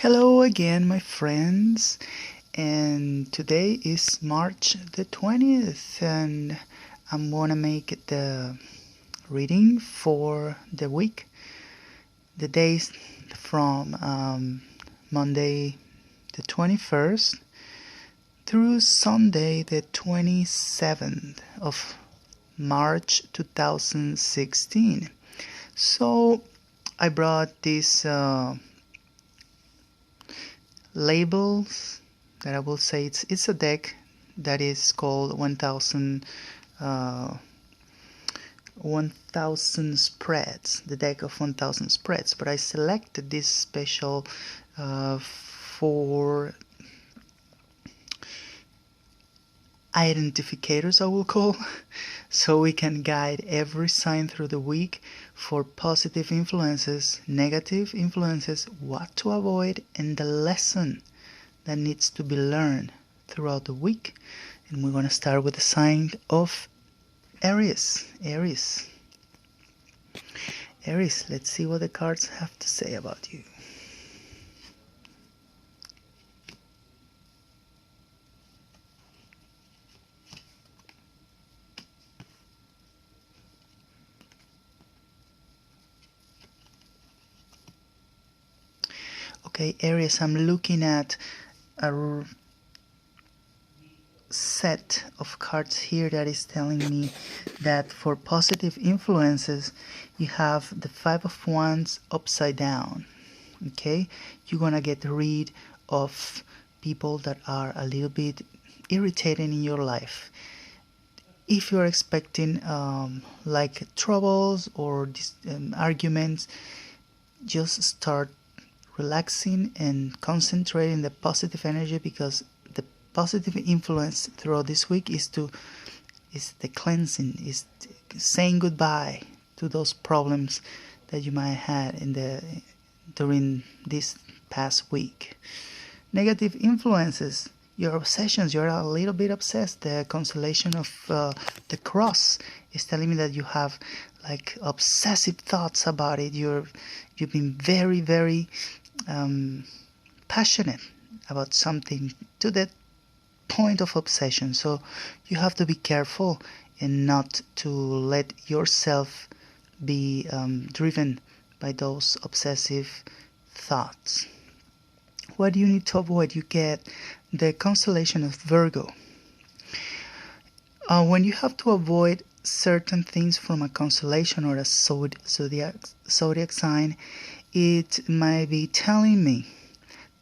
Hello again, my friends, and today is March the 20th, and I'm gonna make the reading for the week, the days from Monday the 21st through Sunday the 27th of March 2016. So I brought these labels that I will say it's a deck that is called 1000 spreads, the deck of 1000 spreads, but I selected this special for identificators, I will call, so we can guide every sign through the week for positive influences, negative influences, what to avoid, and the lesson that needs to be learned throughout the week. And we're going to start with the sign of Aries. Aries, let's see what the cards have to say about you. Okay, Aries, I'm looking at a set of cards here that is telling me that for positive influences you have the Five of Wands upside down. Okay, you're gonna get rid of people that are a little bit irritating in your life. If you're expecting like troubles or arguments, just start relaxing and concentrating the positive energy, because the positive influence throughout this week is the cleansing, is saying goodbye to those problems that you might have during this past week. Negative influences, your obsessions, you're a little bit obsessed. The constellation of the cross is telling me that you have like obsessive thoughts about it. You've been very passionate about something to that point of obsession, so you have to be careful and not to let yourself be driven by those obsessive thoughts. What do you need to avoid? You get the constellation of Virgo. When you have to avoid certain things from a constellation or a zodiac sign, it might be telling me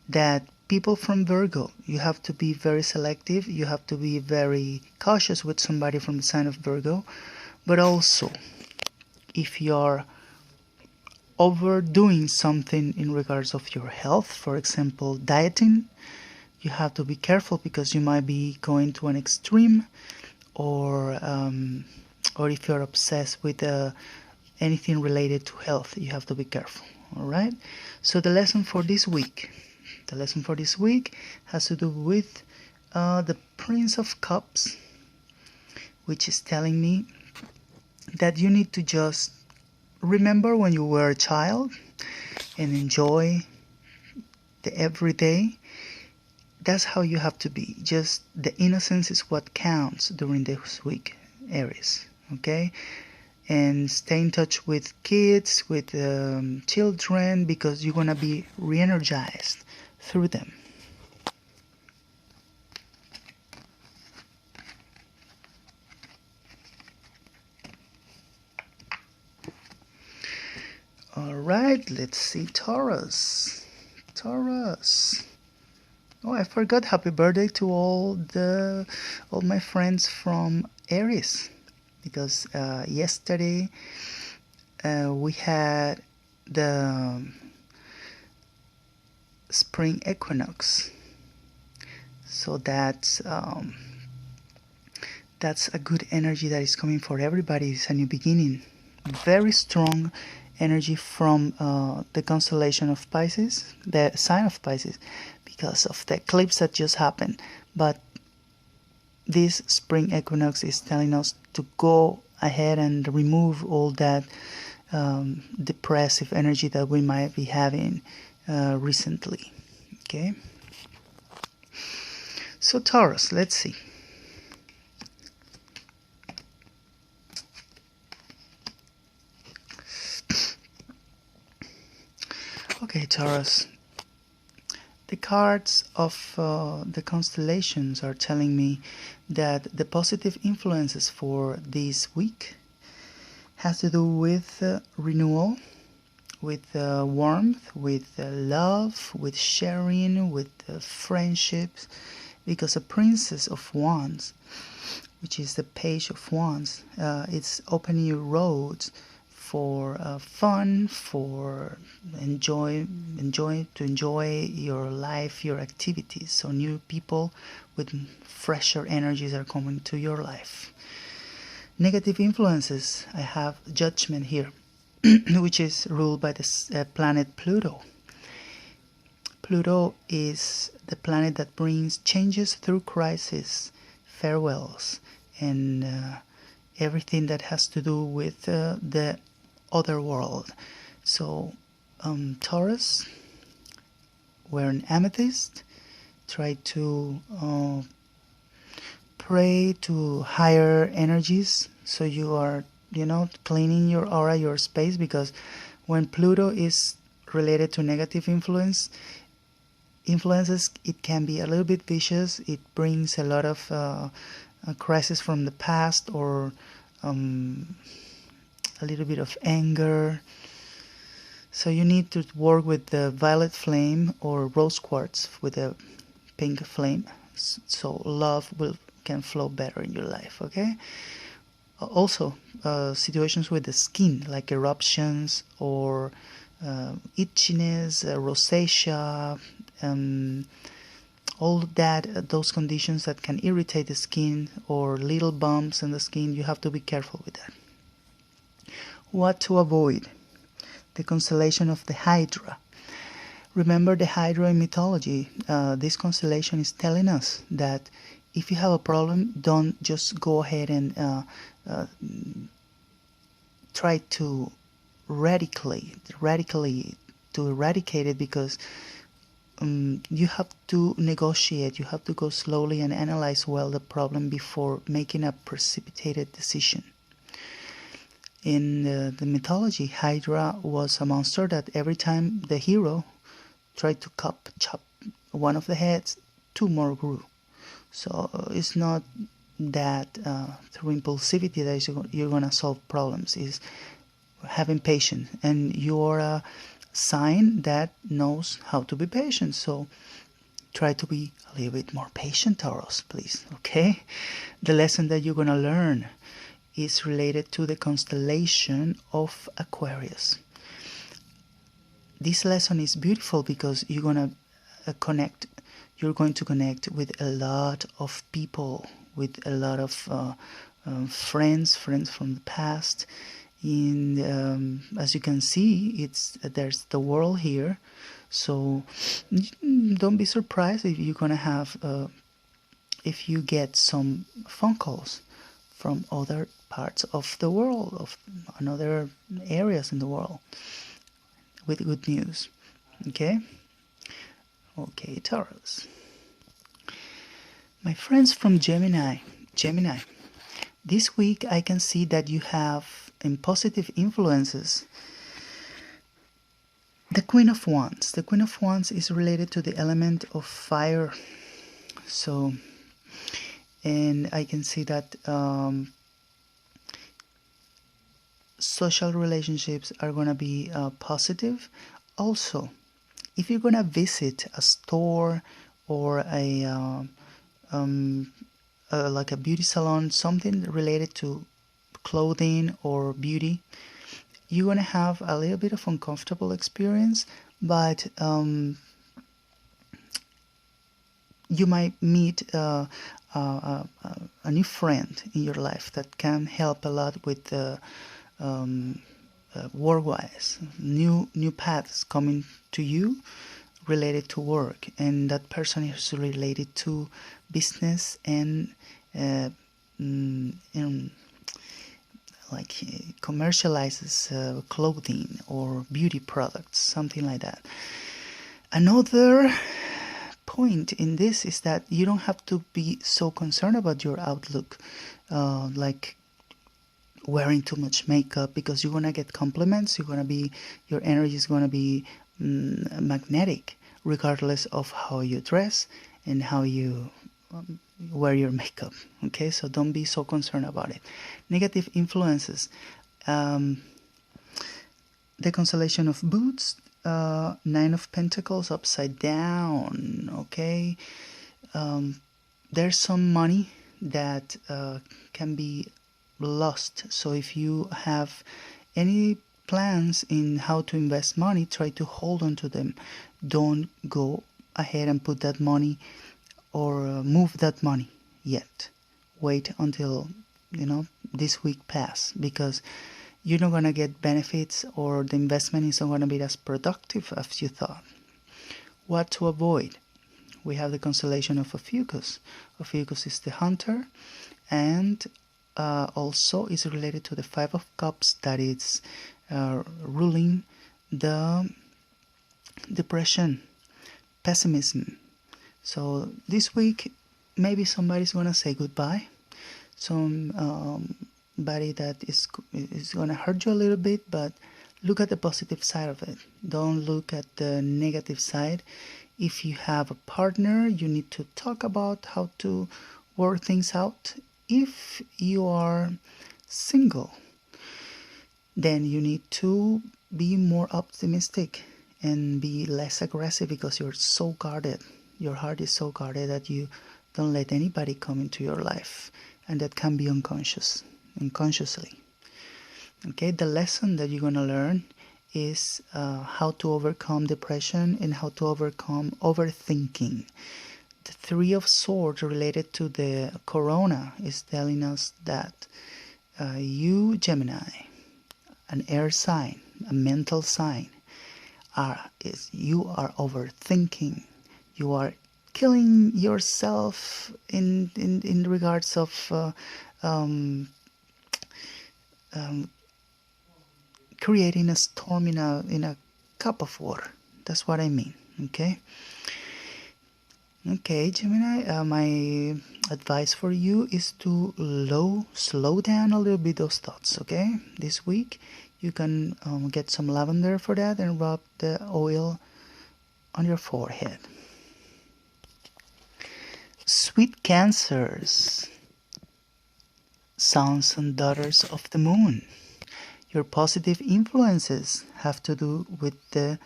that people from Virgo, you have to be very selective, you have to be very cautious with somebody from the sign of Virgo. But also, if you're overdoing something in regards of your health, for example dieting, you have to be careful, because you might be going to an extreme, or if you're obsessed with anything related to health, you have to be careful. All right, so the lesson for this week has to do with the Prince of Cups, which is telling me that you need to just remember when you were a child and enjoy the everyday. That's how you have to be. Just the innocence is what counts during this week, Aries. Okay, and stay in touch with kids, with children, because you're gonna be re-energized through them. All right, let's see Taurus. Oh, I forgot. Happy birthday to all my friends from Aries, because yesterday we had the spring equinox, so that's a good energy that is coming for everybody. It's a new beginning, very strong energy from the constellation of Pisces, the sign of Pisces, because of the eclipse that just happened. But this spring equinox is telling us to go ahead and remove all that depressive energy that we might be having recently. Okay, so Taurus, let's see. Okay, Taurus, the cards of the constellations are telling me that the positive influences for this week has to do with renewal, with warmth, with love, with sharing, with friendships, because a Princess of Wands, which is the Page of Wands, it's opening you roads for fun, for enjoy your life, your activities. So new people with fresher energies are coming to your life. Negative influences, I have Judgment here, which is ruled by the planet Pluto. Pluto is the planet that brings changes through crisis, farewells, and everything that has to do with the other world. So Taurus, wear an amethyst, try to pray to higher energies, so you are, you know, cleaning your aura, your space, because when Pluto is related to negative influences, it can be a little bit vicious. It brings a lot of a crisis from the past, or a little bit of anger. So you need to work with the violet flame or rose quartz with a pink flame, so love can flow better in your life. Okay. Also situations with the skin, like eruptions or itchiness, rosacea, all that, those conditions that can irritate the skin, or little bumps in the skin, you have to be careful with that. What to avoid? The constellation of the Hydra. Remember the Hydra in mythology. This constellation is telling us that if you have a problem, don't just go ahead and try to radically to eradicate it, because you have to negotiate, you have to go slowly and analyze well the problem before making a precipitated decision. In the mythology, Hydra was a monster that every time the hero tried to chop one of the heads, two more grew. So it's not that through impulsivity that you're going to solve problems. It's having patience, and you're a sign that knows how to be patient. So try to be a little bit more patient, Taurus, please. Okay? The lesson that you're going to learn is related to the constellation of Aquarius. This lesson is beautiful because you're going to connect with a lot of people, with a lot of friends from the past. As you can see, there's the world here, so don't be surprised if you're gonna have if you get some phone calls from other parts of the world, of another areas in the world, with good news. Okay, Taurus. My friends from Gemini, this week I can see that you have in positive influences the Queen of Wands. The Queen of Wands is related to the element of fire. So, and I can see that social relationships are going to be positive. Also, if you're going to visit a store or like a beauty salon, something related to clothing or beauty, you're going to have a little bit of uncomfortable experience, but you might meet a new friend in your life that can help a lot with work-wise. New paths coming to you related to work, and that person is related to business and like commercializes clothing or beauty products, something like that. Another point in this is that you don't have to be so concerned about your outlook, like wearing too much makeup, because you're gonna get compliments. Your energy is gonna be magnetic, regardless of how you dress and how you wear your makeup. Okay, so don't be so concerned about it. Negative influences. The constellation of boots, Nine of Pentacles upside down. Okay, there's some money that can be lost. So if you have any plans in how to invest money, try to hold on to them. Don't go ahead and put that money or move that money yet. Wait until this week pass, because you're not going to get benefits, or the investment isn't going to be as productive as you thought. What to avoid? We have the constellation of Ophiuchus. Ophiuchus is the hunter, and also is related to the Five of Cups, that is ruling the depression, pessimism. So this week, maybe somebody's going to say goodbye. Somebody that is going to hurt you a little bit, but look at the positive side of it. Don't look at the negative side. If you have a partner, you need to talk about how to work things out. If you are single, then you need to be more optimistic and be less aggressive, because you're so guarded. Your heart is so guarded that you don't let anybody come into your life, and that can be unconsciously. Okay, the lesson that you're going to learn is how to overcome depression and how to overcome overthinking. The Three of Swords related to the corona is telling us that you, Gemini, an air sign, a mental sign, you are overthinking. You are killing yourself in regards of creating a storm in a cup of water. That's what I mean. Okay, Gemini, my advice for you is to slow down a little bit those thoughts. Okay, this week you can get some lavender for that and rub the oil on your forehead. Sweet Cancers, sons and daughters of the moon. Your positive influences have to do with the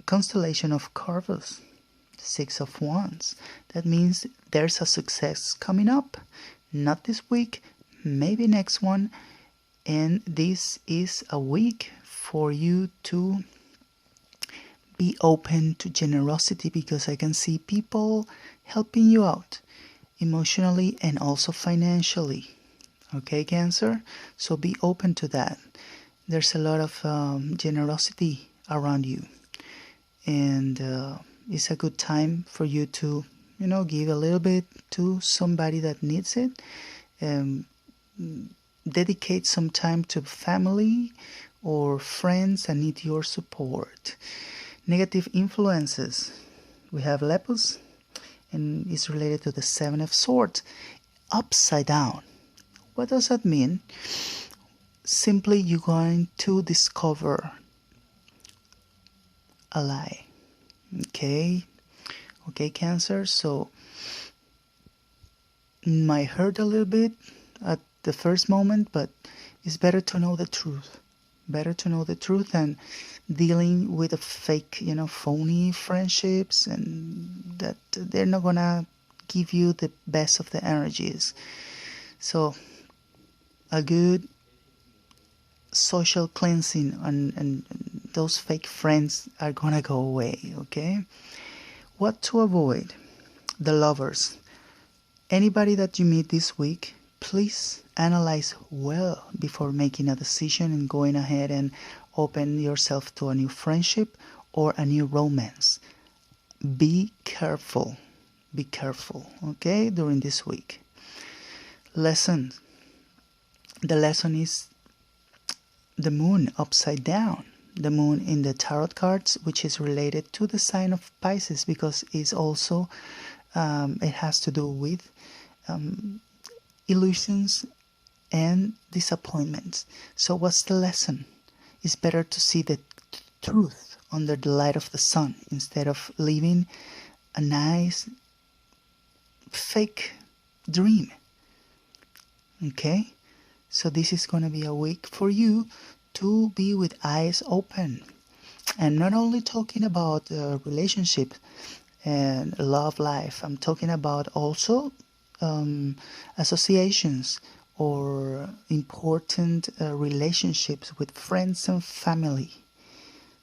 constellation of Corvus, the Six of Wands. That means there's a success coming up. Not this week, maybe next one. And this is a week for you to be open to generosity, because I can see people helping you out emotionally and also financially. Okay, Cancer? So be open to that. There's a lot of generosity around you. And it's a good time for you to, give a little bit to somebody that needs it. Dedicate some time to family or friends that need your support. Negative influences. We have Lepus, and it's related to the Seven of Swords. Upside down. What does that mean? Simply, you're going to discover a lie. Okay, Cancer. So it might hurt a little bit at the first moment, but it's better to know the truth. Better to know the truth than dealing with a fake, phony friendships, and that they're not gonna give you the best of the energies. So a good social cleansing and those fake friends are gonna go away. Okay, what to avoid? The Lovers. Anybody that you meet this week, please analyze well before making a decision and going ahead and open yourself to a new friendship or a new romance. Be careful, okay, during this week. Lesson. The lesson is the moon upside down. the moon in the tarot cards, which is related to the sign of Pisces, because it's also it has to do with illusions and disappointments. So what's the lesson? It's better to see the truth under the light of the sun instead of living a nice fake dream. Okay, so this is going to be a week for you to be with eyes open, and not only talking about relationship and love life. I'm talking about also associations or important relationships with friends and family.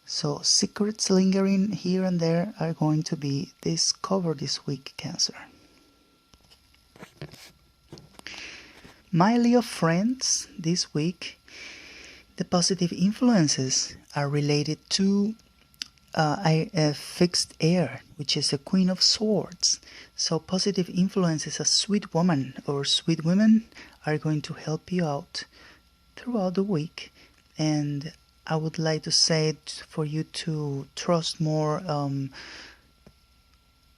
So secrets lingering here and there are going to be discovered this week, Cancer. My Leo friends, this week the positive influences are related to a fixed air, which is a Queen of Swords. So positive influences, a sweet woman or sweet women are going to help you out throughout the week. And I would like to say for you to trust more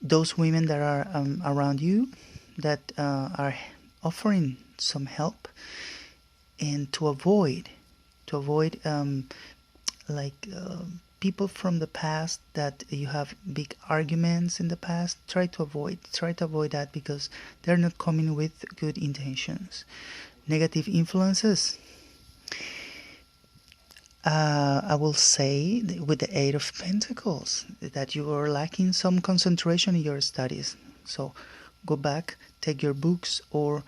those women that are around you, that are offering some help, and to avoid people from the past that you have big arguments in the past. Try to avoid that, because they're not coming with good intentions. Negative influences, I will say with the Eight of Pentacles that you are lacking some concentration in your studies. So go back, take your books, or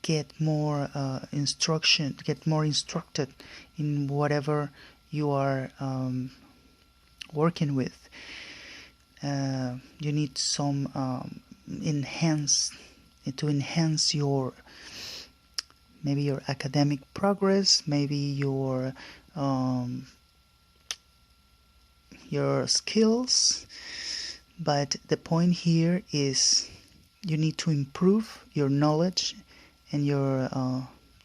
get more instruction, get more instructed in whatever you are working with. You need some enhance your maybe your academic progress, maybe your skills. But the point here is you need to improve your knowledge and your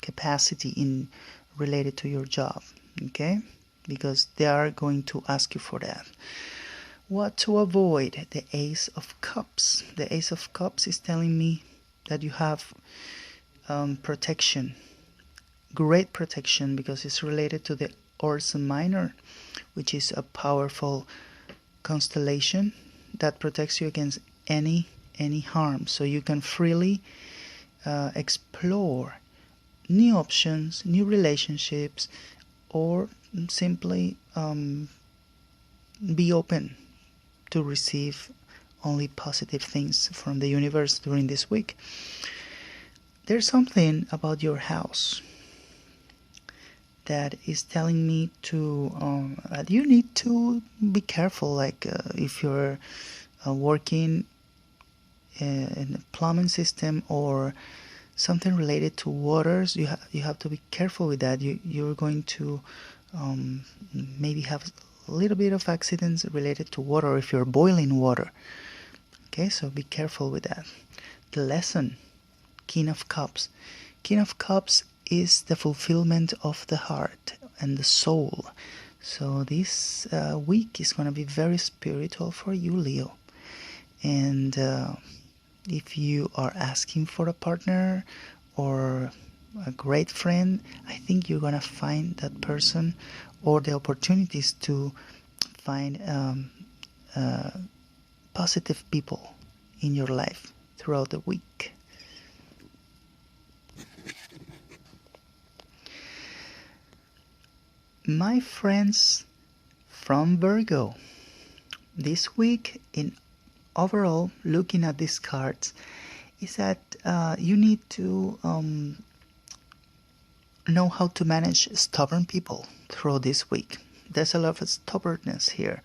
capacity in related to your job, okay? Because they are going to ask you for that. What to avoid? The Ace of Cups. The Ace of Cups is telling me that you have protection, great protection, because it's related to the Ursa Minor, which is a powerful constellation that protects you against any harm. So you can freely explore new options, new relationships, or simply be open to receive only positive things from the universe during this week. There's something about your house that is telling me to that you need to be careful. Like if you're working in the plumbing system or something related to waters, you have to be careful with that. You're going to maybe have a little bit of accidents related to water if you're boiling water. Okay, so be careful with that. The lesson, King of Cups. King of Cups is the fulfillment of the heart and the soul. So this week is going to be very spiritual for you, Leo. And if you are asking for a partner or a great friend, I think you're going to find that person, or the opportunities to find positive people in your life throughout the week. My friends from Virgo, this week, in overall, looking at these cards, is that you need to know how to manage stubborn people through this week. There's a lot of stubbornness here.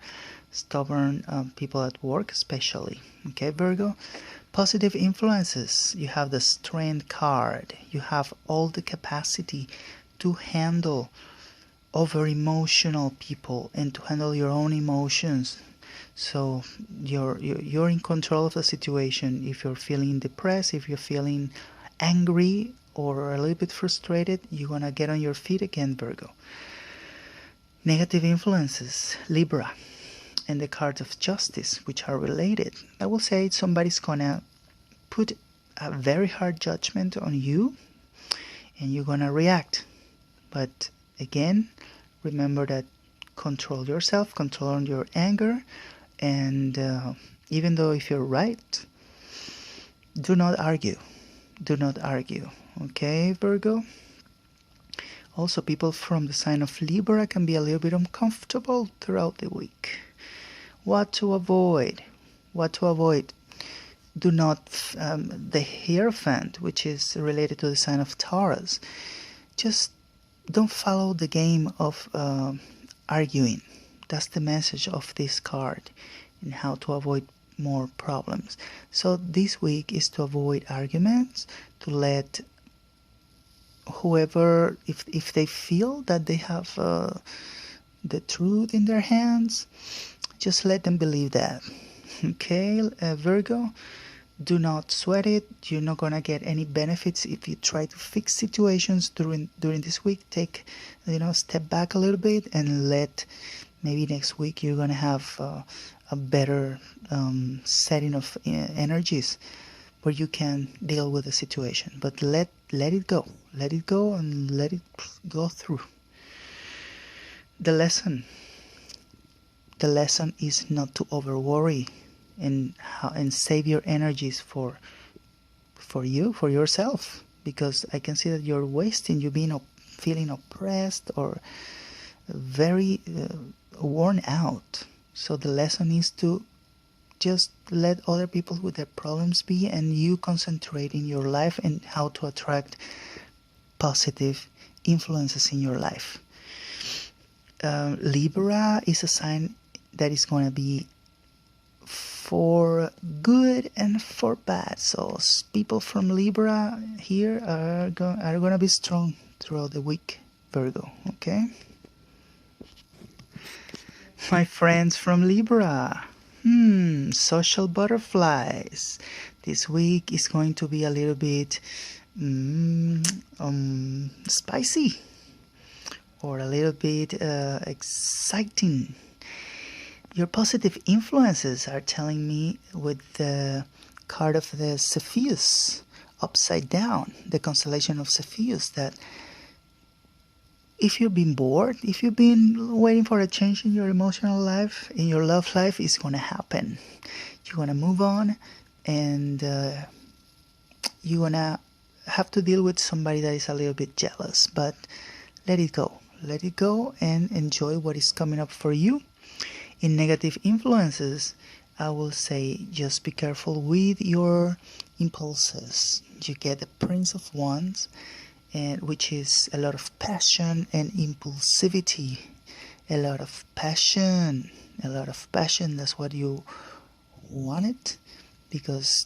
Stubborn people at work especially. Okay, Virgo? Positive influences. You have the Strength card. You have all the capacity to handle over emotional people and to handle your own emotions. So you're in control of the situation. If you're feeling depressed, if you're feeling angry or a little bit frustrated, you're gonna get on your feet again, Virgo. Negative influences, Libra, and the card of justice, which are related. I will say somebody's gonna put a very hard judgment on you and you're gonna react. But again, remember that control yourself, control your anger, and even though if you're right, do not argue. Do not argue. Okay, Virgo? Also, people from the sign of Libra can be a little bit uncomfortable throughout the week. What to avoid? What to avoid? Do not, the Hierophant, which is related to the sign of Taurus, just don't follow the game of arguing. That's the message of this card and how to avoid more problems. So this week is to avoid arguments, to let whoever, if they feel that they have the truth in their hands, just let them believe that. Okay, Virgo, do not sweat it. You're not gonna get any benefits if you try to fix situations during this week. Take, step back a little bit and let, maybe next week you're gonna have a better setting of energies where you can deal with the situation. But let it go. Let it go and let it go through. The lesson is not to over worry and save your energies for you, for yourself, because I can see that you're wasting, you've been feeling oppressed or very worn out. So the lesson is to just let other people with their problems be, and you concentrate in your life and how to attract positive influences in your life. Libra is a sign that is going to be for good and for bad. So people from Libra here are going to be strong throughout the week, Virgo. Okay, my friends from Libra. Social butterflies. This week is going to be a little bit spicy or a little bit exciting. Your positive influences are telling me with the card of the Cepheus upside down, the constellation of Cepheus, that if you've been bored, if you've been waiting for a change in your emotional life, in your love life, it's going to happen. You're going to move on, and you're going to have to deal with somebody that is a little bit jealous, but let it go. Let it go and enjoy what is coming up for you. In negative influences, I will say just be careful with your impulses. You get the Prince of Wands, which is a lot of passion and impulsivity. A lot of passion. That's what you wanted, because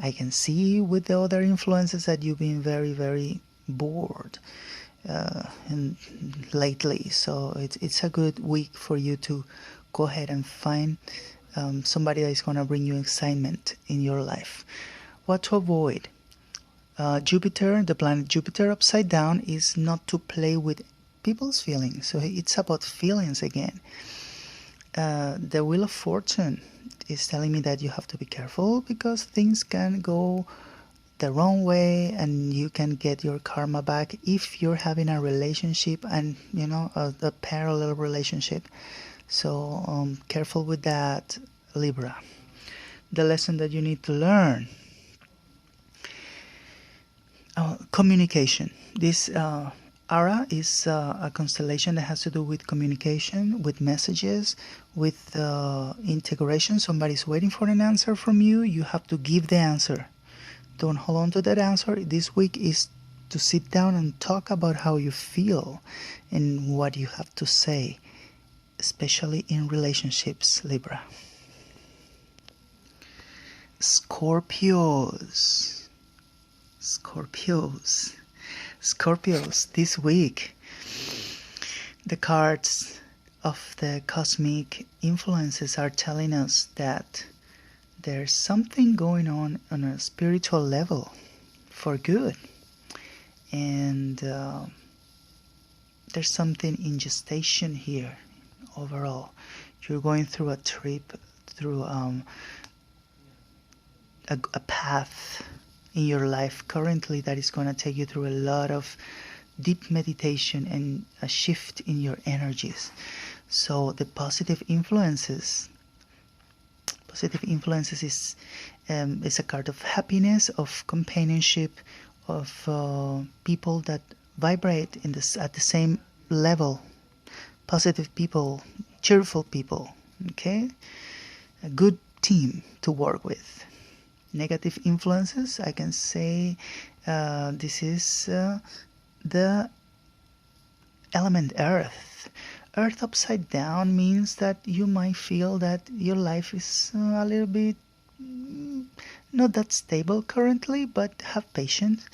I can see with the other influences that you've been very, very bored and lately. So it's a good week for you to go ahead and find somebody that is going to bring you excitement in your life. What to avoid? Jupiter, the planet Jupiter upside down, is not to play with people's feelings. So it's about feelings again. The Wheel of Fortune is telling me that you have to be careful, because things can go the wrong way and you can get your karma back if you're having a relationship and a parallel relationship. So careful with that, Libra. The lesson that you need to learn: communication. This Ara is a constellation that has to do with communication, with messages, with integration. Somebody's waiting for an answer from you. You have to give the answer. Don't hold on to that answer. This week is to sit down and talk about how you feel and what you have to say, especially in relationships, Libra. Scorpios, this week, the cards of the cosmic influences are telling us that there's something going on a spiritual level for good, and there's something in gestation here. Overall, you're going through a trip, through a path in your life currently that is going to take you through a lot of deep meditation and a shift in your energies. So the positive influences is a card of happiness, of companionship, of people that vibrate in this at the same level. Positive people, cheerful people, okay? A good team to work with. Negative influences, I can say this is the element Earth. Earth upside down means that you might feel that your life is a little bit not that stable currently, but have patience.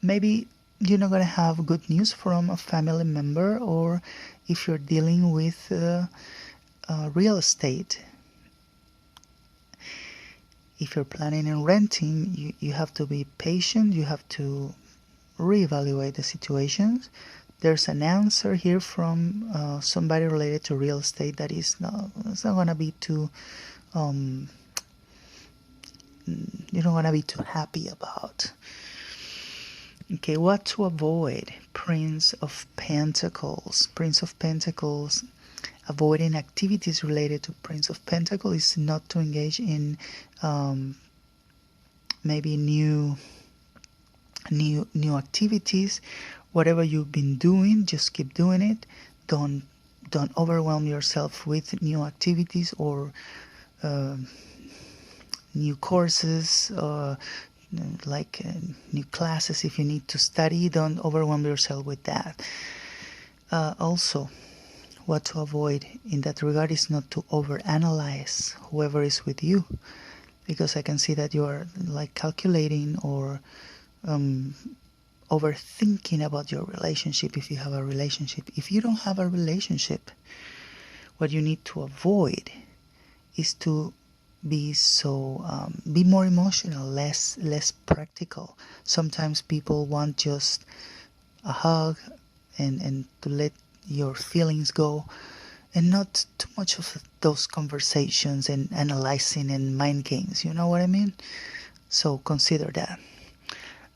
Maybe you're not going to have good news from a family member, or if you're dealing with real estate. If you're planning on renting, you have to be patient, you have to reevaluate the situations. There's an answer here from somebody related to real estate that it's not going to be too you don't want to be too happy about. Okay, what to avoid? Prince of Pentacles. Prince of Pentacles. Avoiding activities related to Prince of Pentacles is not to engage in maybe new activities. Whatever you've been doing, just keep doing it. Don't overwhelm yourself with new activities or new courses, like new classes. If you need to study, don't overwhelm yourself with that. Also, what to avoid in that regard is not to overanalyze whoever is with you, because I can see that you are like calculating or overthinking about your relationship. If you have a relationship, if you don't have a relationship, what you need to avoid is to be be more emotional, less practical. Sometimes people want just a hug and to let your feelings go, and not too much of those conversations and analyzing and mind games, you know what I mean? So consider that.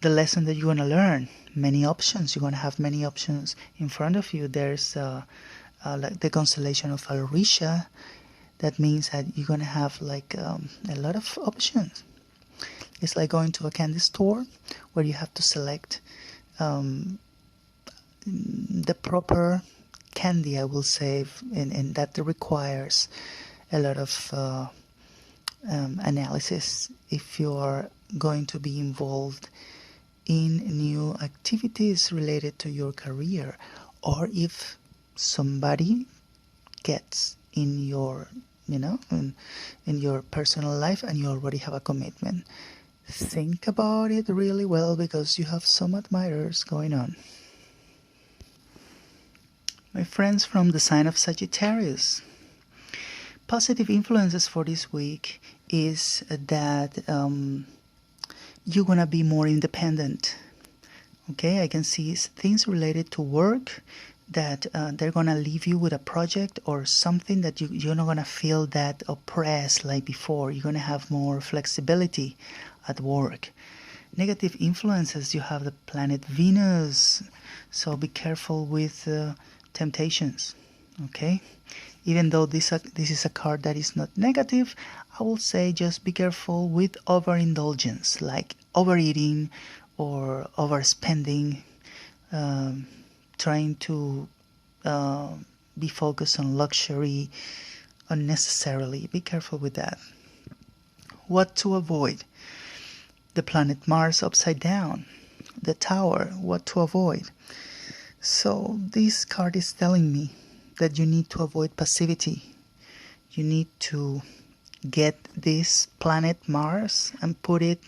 The lesson that you're going to learn, many options. You're going to have many options in front of you. There's like the constellation of ARIES. That means that you're going to have like a lot of options. It's like going to a candy store where you have to select the proper candy, I will say, and that requires a lot of analysis if you are going to be involved in new activities related to your career, or if somebody gets in your in your personal life and you already have a commitment. Think about it really well, because you have some admirers going on. My friends from the sign of Sagittarius, positive influences for this week is that you're gonna be more independent. Okay, I can see things related to work that they're gonna leave you with a project or something that you're not gonna feel that oppressed like before. You're gonna have more flexibility at work. Negative influences, you have the planet Venus, so be careful with temptations. Okay, even though this is a card that is not negative, I will say just be careful with overindulgence, like overeating or overspending, trying to be focused on luxury unnecessarily. Be careful with that. What to avoid? The planet Mars upside down, the Tower. What to avoid? So this card is telling me that you need to avoid passivity. You need to get this planet Mars and put it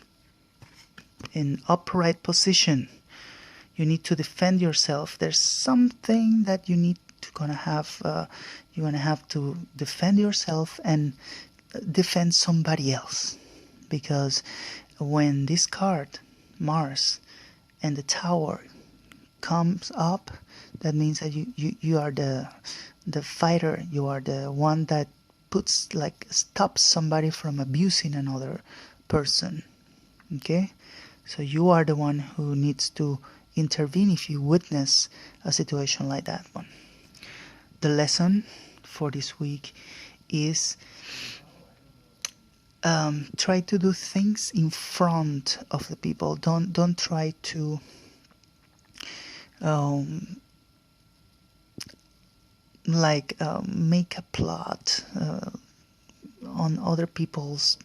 in upright position. You need to defend yourself. There's something that you need to you're gonna have to defend yourself and defend somebody else, because when this card Mars and the Tower comes up, that means that you are the fighter. You are the one that stops somebody from abusing another person. Okay, so you are the one who needs to intervene if you witness a situation like that one. The lesson for this week is try to do things in front of the people. Don't try to make a plot on other people's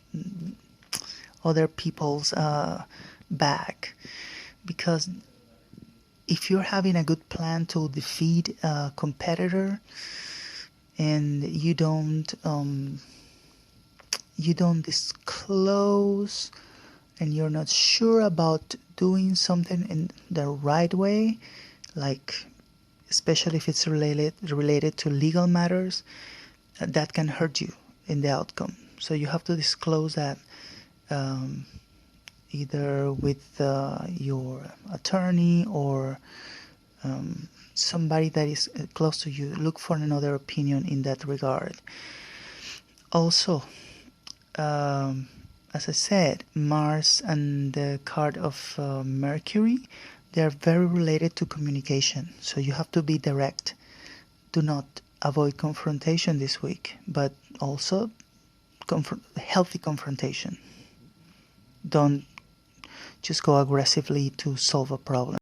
back, because if you're having a good plan to defeat a competitor and you don't disclose, and you're not sure about doing something in the right way, like especially if it's related to legal matters, that can hurt you in the outcome. So you have to disclose that either with your attorney or somebody that is close to you. Look for another opinion in that regard. Also, as I said, Mars and the card of Mercury, they are very related to communication. So you have to be direct. Do not avoid confrontation this week, but also healthy confrontation. Don't just go aggressively to solve a problem.